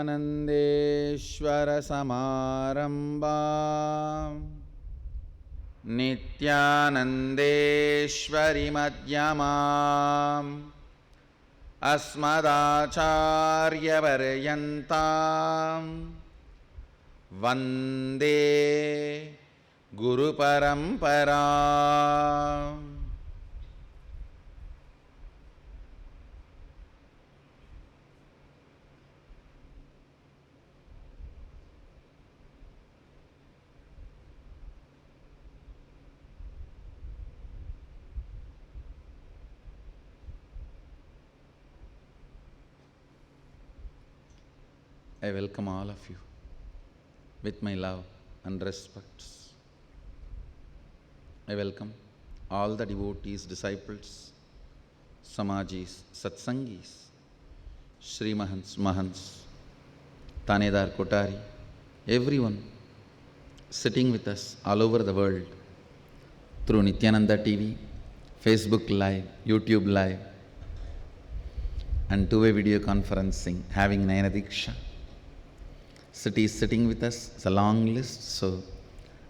Nityanandeshwara-samarambam Nityanandeshwari-madhyamam Asmadacharya-paryantam Vande Guru-paramparam. I welcome all of you with my love and respects. I welcome all the devotees, disciples, Samajis, Satsangis, Sri Mahants, Tanedar Kotari, everyone sitting with us all over the world through Nithyananda TV, Facebook Live, YouTube Live, and two-way video conferencing, having Nayana Diksha. Cities sitting with us, it's a long list, so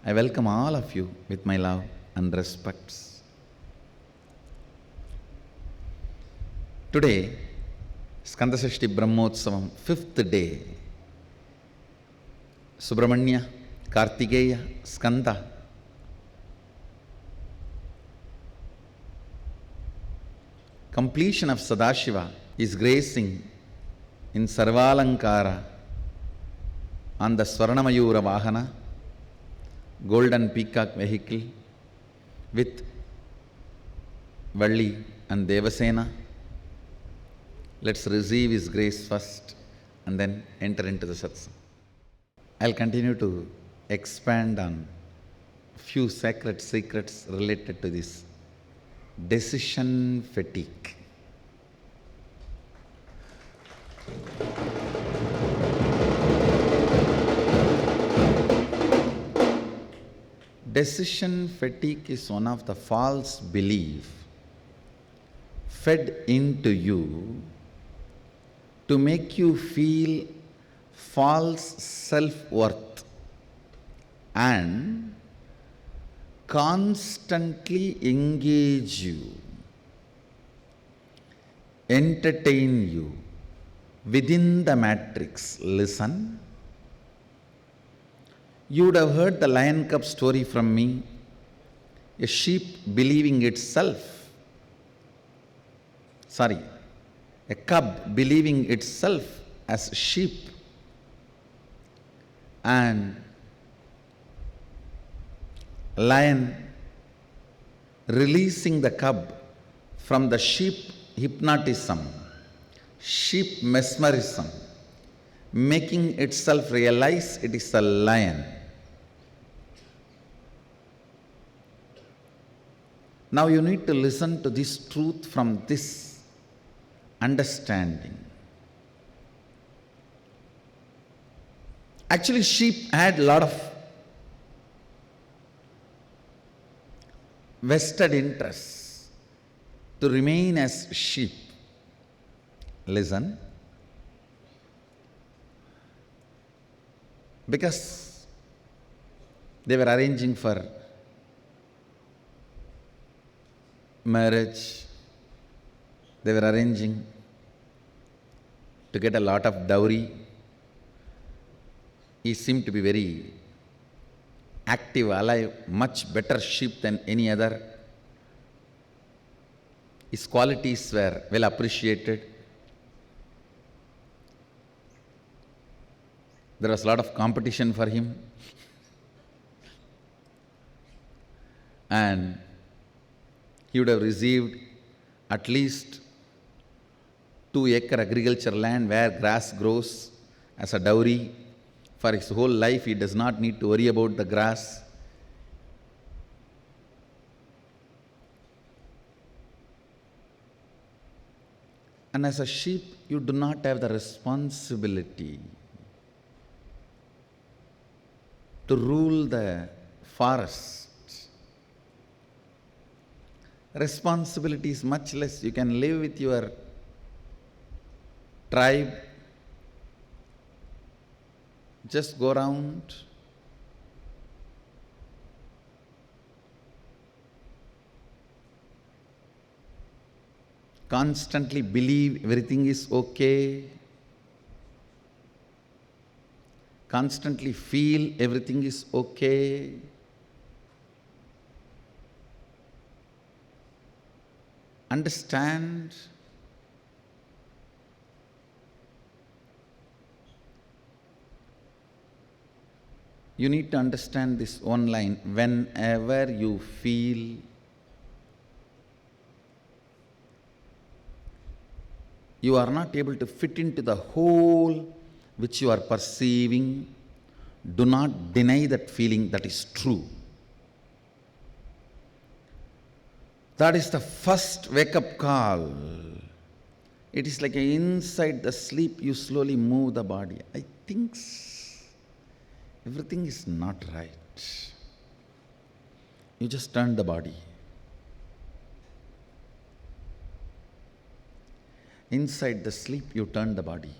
I welcome all of you with my love and respects. Today, Skanda Brahmotsavam, 5th day. Subramanya, Kartikeya, Skanda. Completion of Sadashiva is gracing in Sarvalankara on the Swarnamayura Vahana, golden peacock vehicle with Valli and Devasena. Let's receive his grace first and then enter into the satsang. I'll continue to expand on a few sacred secrets related to this decision fatigue. Decision fatigue is one of the false beliefs fed into you to make you feel false self-worth and constantly engage you, entertain you within the matrix. Listen. You would have heard the Lion-Cub story from me, a sheep believing itself, a cub believing itself as sheep and lion releasing the cub from the sheep hypnotism, sheep mesmerism, making itself realize it is a lion. Now you need to listen to this truth from this understanding. Actually, sheep had a lot of vested interests to remain as sheep. Listen. Because they were arranging for marriage, they were arranging to get a lot of dowry. He seemed to be very active, alive, much better sheep than any other. His qualities were well appreciated. There was a lot of competition for him. And he would have received at least 2-acre agriculture land where grass grows as a dowry. For his whole life, he does not need to worry about the grass. And as a sheep, you do not have the responsibility to rule the forest. Responsibility is much less. You can live with your tribe, Just go around. Constantly believe everything is okay. Constantly feel everything is okay. Understand you need to understand this one line. Whenever you feel you are not able to fit into the whole which you are perceiving, do not deny that feeling. That is true. That is the first wake-up call. It is like inside the sleep you slowly move the body. I think everything is not right. You just turn the body. Inside the sleep you turn the body.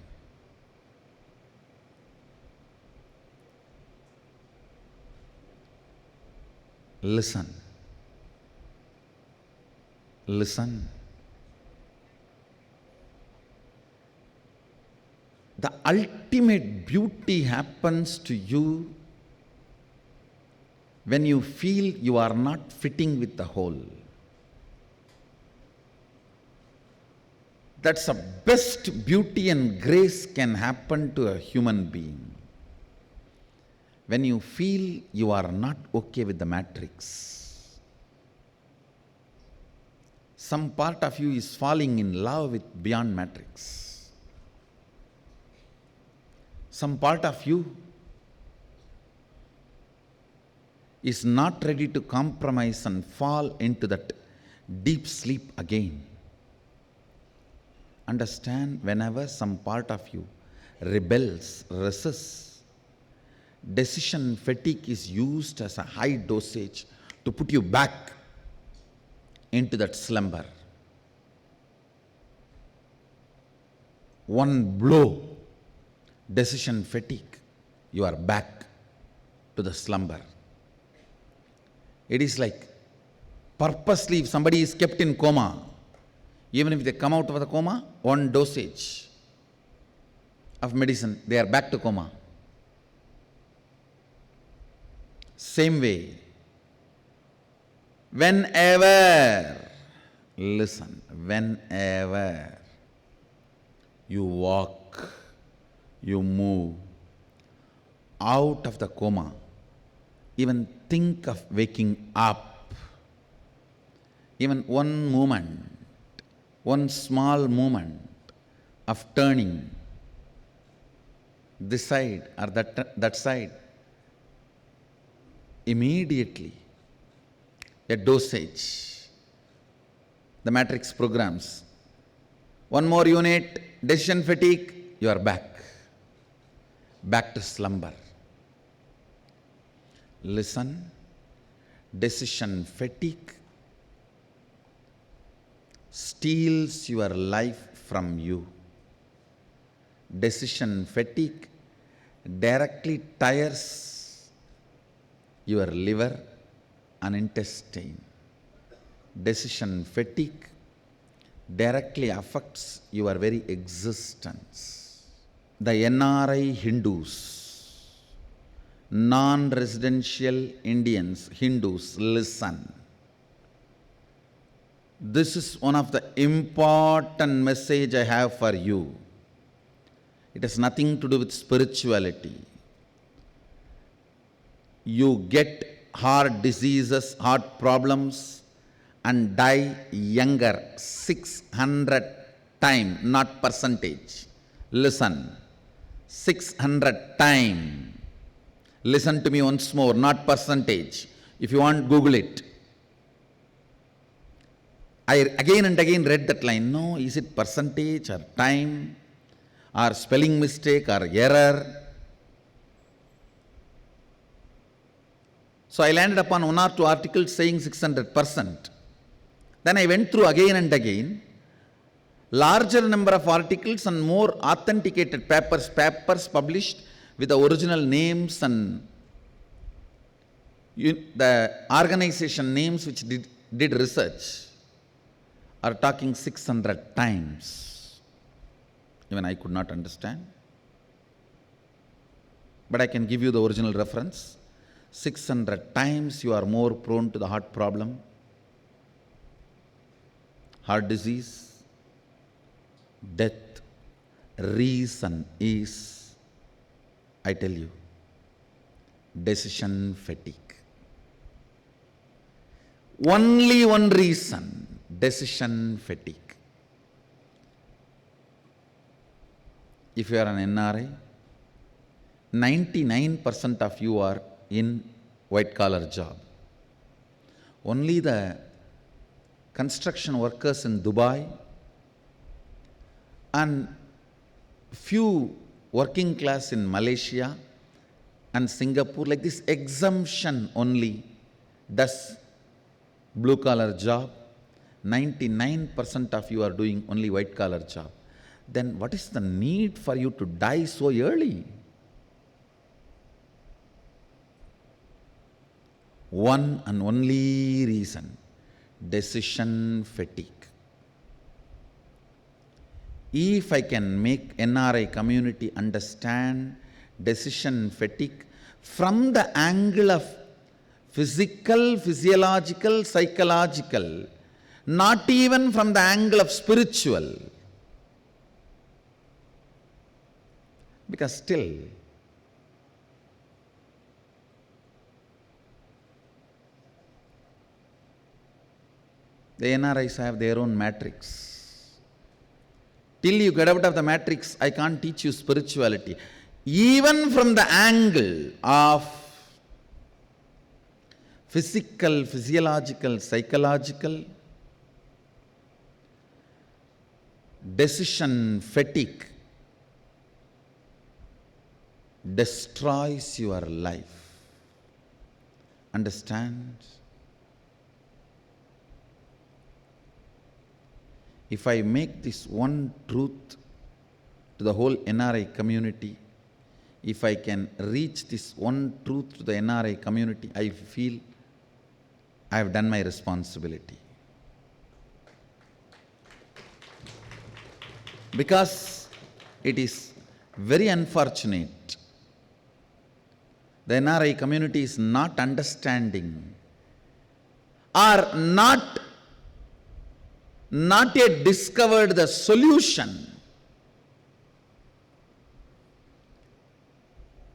Listen. Listen. The ultimate beauty happens to you when you feel you are not fitting with the whole. That's the best beauty and grace can happen to a human being. When you feel you are not okay with the matrix. Some part of you is falling in love with beyond matrix. Some part of you is not ready to compromise and fall into that deep sleep again. Understand, whenever some part of you rebels, resists, decision fatigue is used as a high dosage to put you back into that slumber. One blow, decision fatigue, you are back to the slumber. It is like purposely, if somebody is kept in coma, even if they come out of the coma, one dosage of medicine, they are back to coma. Same way, whenever, listen, whenever you walk, you move out of the coma, even think of waking up, even one moment, one small moment of turning this side or that side, immediately a dosage, the matrix programs. One more unit, decision fatigue, you are back to slumber. Listen, decision fatigue steals your life from you. Decision fatigue directly tires your liver and intestine. Decision fatigue directly affects your very existence. The NRI Hindus, non-residential Indians, Hindus, listen. This is one of the important message I have for you. It has nothing to do with spirituality. You get heart diseases, heart problems, and die younger 600 times, not percentage. Listen, 600 times. Listen to me once more, not percentage. If you want, Google it. I again and again read that line. No, is it percentage or time or spelling mistake or error? So I landed upon one or two articles saying 600%. Then I went through again and again, larger number of articles and more authenticated papers published with the original names and the organization names which did research are talking 600 times. Even I could not understand. But I can give you the original reference. 600 times you are more prone to the heart problem, heart disease, death. Reason is, I tell you, decision fatigue. Only one reason, decision fatigue. If you are an NRI, 99% of you are in white collar job. Only the construction workers in Dubai and few working class in Malaysia and Singapore, like this exemption only does blue collar job. 99% of you are doing only white collar job. Then what is the need for you to die so early? One and only reason, decision fatigue. If I can make NRI community understand decision fatigue from the angle of physical, physiological, psychological, not even from the angle of spiritual, because still the NRIs have their own matrix. Till you get out of the matrix, I can't teach you spirituality. Even from the angle of physical, physiological, psychological, decision fatigue destroys your life. Understand? If I make this one truth to the whole NRI community, if I can reach this one truth to the NRI community, I feel I have done my responsibility. Because it is very unfortunate, the NRI community is not understanding or not yet discovered the solution.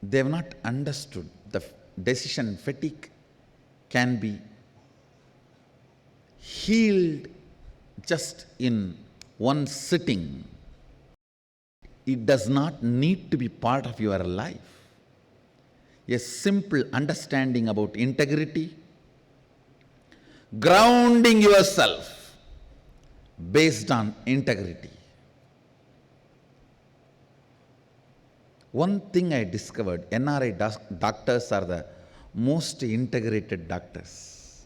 They have not understood the decision fatigue can be healed just in one sitting. It does not need to be part of your life. A simple understanding about integrity, grounding yourself based on integrity. One thing I discovered, NRI doctors are the most integrated doctors.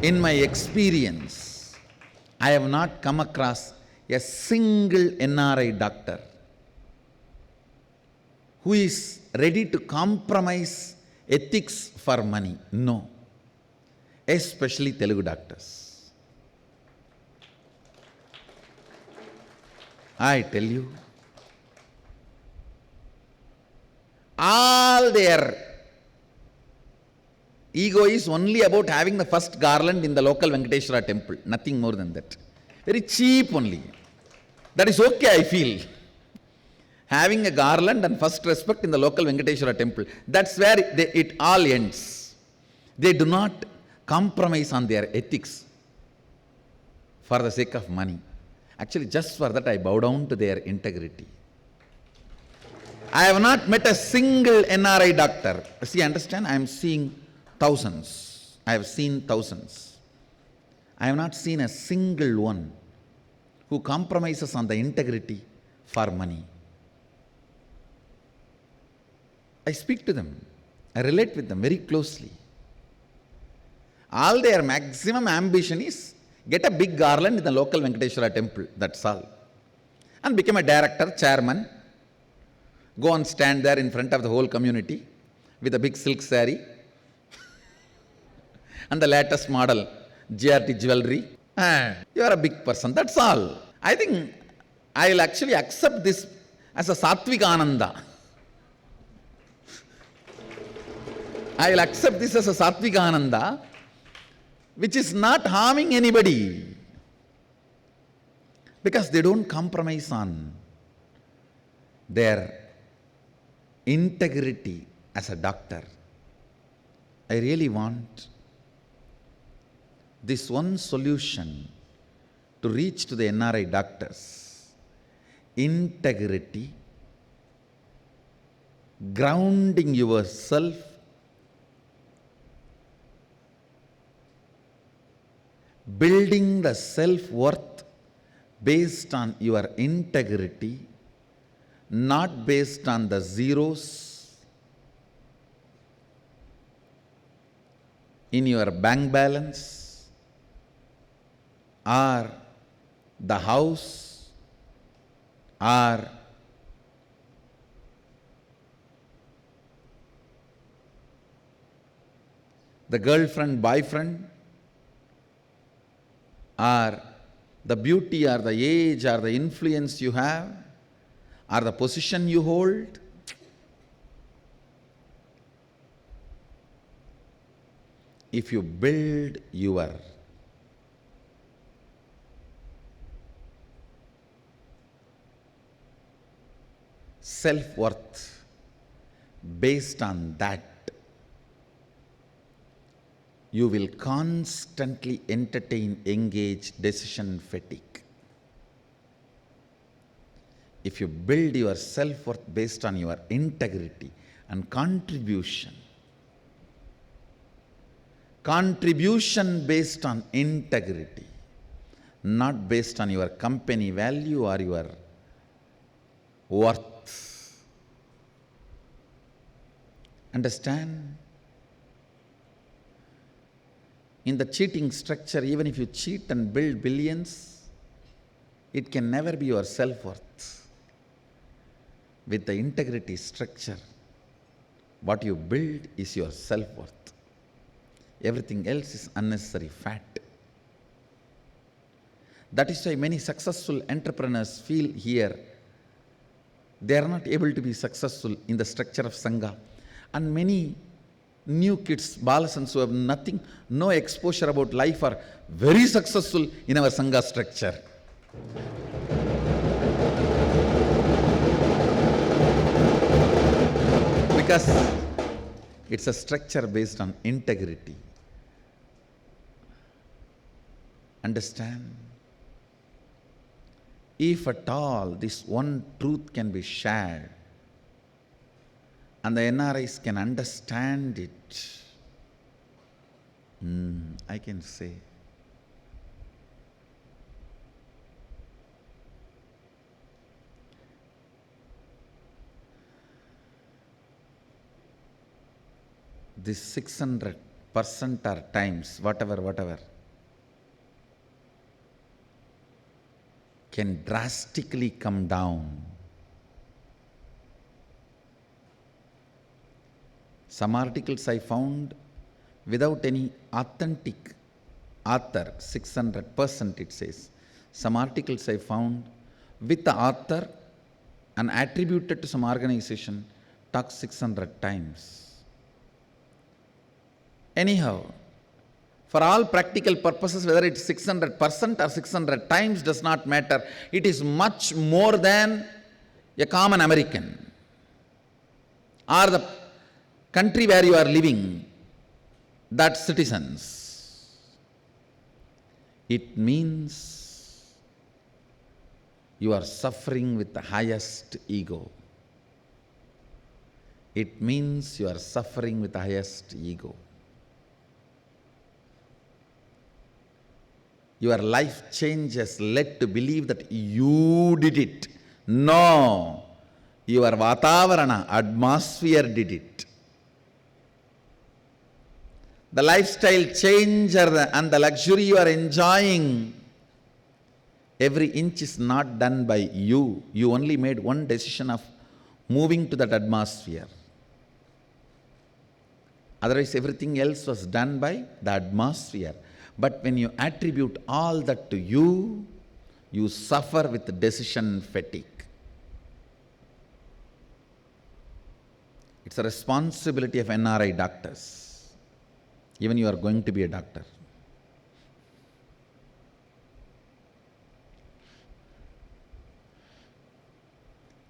In my experience, I have not come across a single NRI doctor who is ready to compromise ethics for money. No. Especially Telugu doctors. I tell you, all their ego is only about having the first garland in the local Venkateshwara temple, nothing more than that. Very cheap only. That is okay, I feel. Having a garland and first respect in the local Venkateshwara temple, that's where it all ends. They do not compromise on their ethics for the sake of money. Actually, just for that I bow down to their integrity. I have not met a single NRI doctor. See, understand, I am seeing thousands. I have seen thousands. I have not seen a single one who compromises on the integrity for money. I speak to them. I relate with them very closely. All their maximum ambition is get a big garland in the local Venkateshwara temple, that's all. And become a director, chairman, Go and stand there in front of the whole community with a big silk saree and the latest model GRT jewelry. And you are a big person, that's all. I think I will actually accept this as a Satvik Ananda. I will accept this as a Satvik Ananda, which is not harming anybody, because they don't compromise on their integrity as a doctor. I really want this one solution to reach to the NRI doctors: integrity, grounding yourself, building the self-worth based on your integrity, not based on the zeros in your bank balance or the house or the girlfriend, boyfriend, or the beauty or the age or the influence you have or the position you hold. If you build your self-worth based on that, you will constantly entertain, engage decision fatigue. If you build your self-worth based on your integrity and contribution based on integrity, not based on your company value or your worth. Understand? In the cheating structure, even if you cheat and build billions, it can never be your self-worth. With the integrity structure, what you build is your self-worth. Everything else is unnecessary fat. That is why many successful entrepreneurs feel here they are not able to be successful in the structure of Sangha. And many new kids, balasans who have nothing, no exposure about life, are very successful in our Sangha structure. Because it's a structure based on integrity. Understand? If at all this one truth can be shared, and the NRIs can understand it, I can say, this 600% or times, whatever, can drastically come down. Some articles I found without any authentic author, 600% it says. Some articles I found with the author and attributed to some organization talks 600 times. Anyhow, for all practical purposes, whether it's 600% or 600 times does not matter. It is much more than a common American or the country where you are living, that citizens. It means you are suffering with the highest ego. It means you are suffering with the highest ego. Your life change has led to believe that you did it. No, your Vatavarana, atmosphere did it. The lifestyle change and the luxury you are enjoying, every inch is not done by you. You only made one decision of moving to that atmosphere. Otherwise, everything else was done by the atmosphere. But when you attribute all that to you, you suffer with decision fatigue. It's a responsibility of NRI doctors. Even you are going to be a doctor.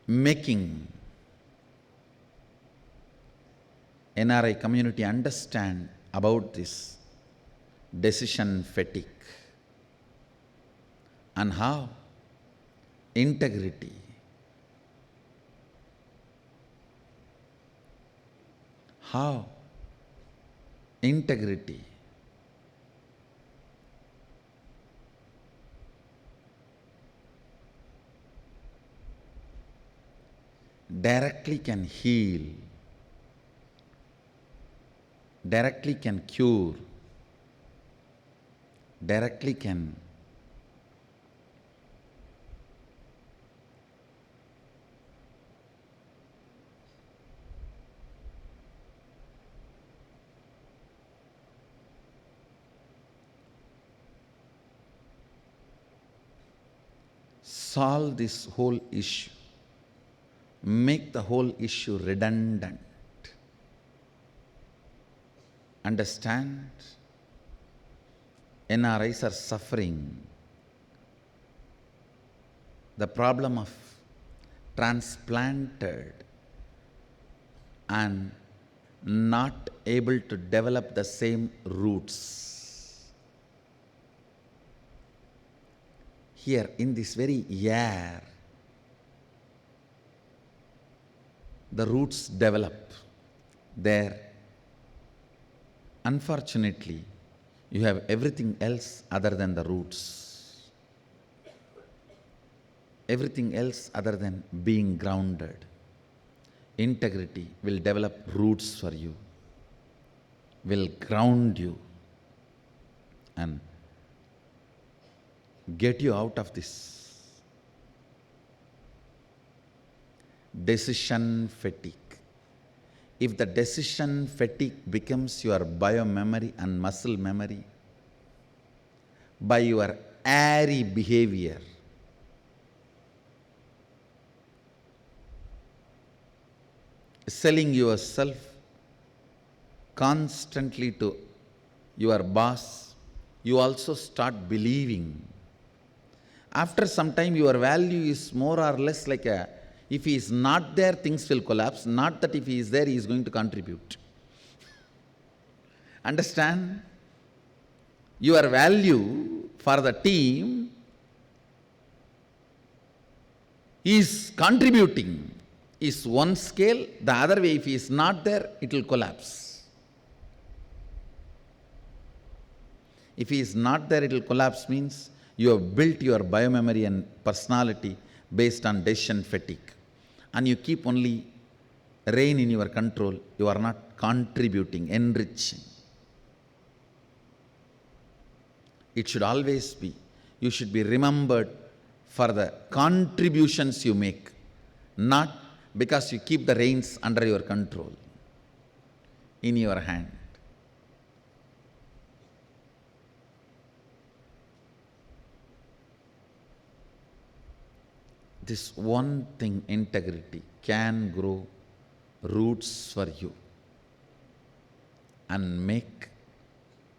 Making NRI community understand about this decision fatigue and how integrity, directly can heal, directly can cure, directly can solve this whole issue, make the whole issue redundant. Understand? NRIs are suffering the problem of transplanted and not able to develop the same roots. Here in this very air, the roots develop. There, unfortunately, you have everything else other than the roots. Everything else other than being grounded. Integrity will develop roots for you, will ground you and get you out of this decision fatigue. If the decision fatigue becomes your bio-memory and muscle memory, by your airy behavior, selling yourself constantly to your boss, you also start believing. After some time, your value is more or less like a, if he is not there, things will collapse. Not that if he is there, he is going to contribute. Understand? Your value for the team is contributing, is one scale. The other way, if he is not there, it will collapse. If he is not there, it will collapse means you have built your biomemory and personality based on decision fatigue. And you keep only reign in your control, you are not contributing, enriching. It should always be, you should be remembered for the contributions you make, not because you keep the reins under your control, in your hand. This one thing, integrity, can grow roots for you and make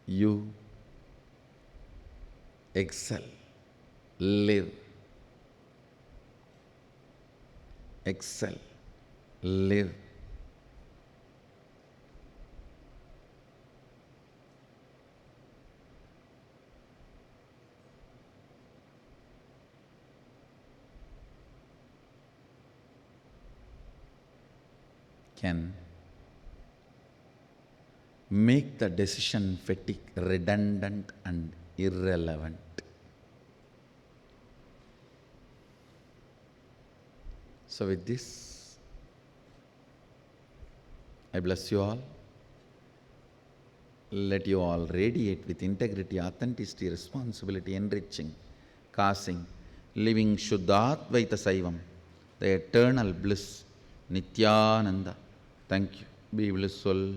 you excel, live, excel, live. Can make the decision fatigue redundant and irrelevant. So with this, I bless you all. Let you all radiate with integrity, authenticity, responsibility, enriching, causing, living Shuddha Advaita Saivam, the eternal bliss Nithyananda. Thank you. Be blissful.